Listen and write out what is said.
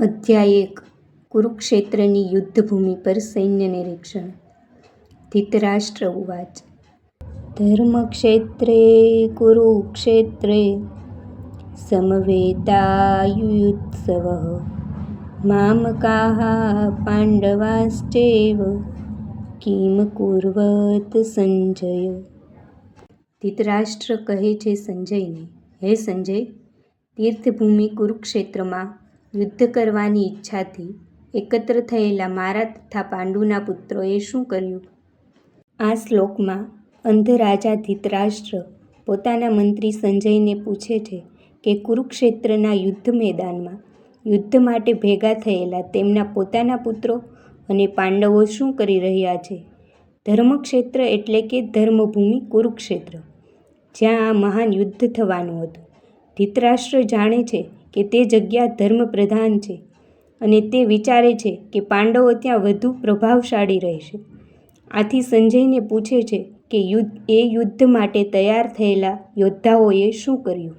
અધ્યાય 1 કુરુક્ષેત્રની યુદ્ધભૂમિ પર સૈન્ય નિરીક્ષણ. ધૃતરાષ્ટ્ર ઉવાચ. ધર્મક્ષેત્રે કુરુક્ષેત્રે સમવેતાયુયુત્સવઃ મામકાઃ પાંડવાશ્ચૈવ કિમ કુર્વત સંજય. ધૃતરાષ્ટ્ર કહે છે સંજયને, હે સંજય, તીર્થભૂમિ કુરુક્ષેત્રમાં યુદ્ધ કરવાની ઈચ્છાથી એકત્ર થયેલા મારા તથા પાંડુના પુત્રોએ શું કર્યું? આ શ્લોકમાં અંધ રાજા ધૃતરાષ્ટ્ર પોતાના મંત્રી સંજયને પૂછે છે કે કુરુક્ષેત્રના યુદ્ધ મેદાનમાં યુદ્ધ માટે ભેગા થયેલા તેમના પોતાના પુત્રો અને પાંડવો શું કરી રહ્યા છે. ધર્મક્ષેત્ર એટલે કે ધર્મભૂમિ કુરુક્ષેત્ર, જ્યાં આ મહાન યુદ્ધ થવાનું હતું. ધૃતરાષ્ટ્ર જાણે છે કે તે જગ્યા ધર્મપ્રધાન છે અને તે વિચારે છે કે પાંડવો ત્યાં વધુ પ્રભાવશાળી રહેશે. આથી સંજયને પૂછે છે કે યુદ્ધ માટે તૈયાર થયેલા યોદ્ધાઓએ શું કર્યું.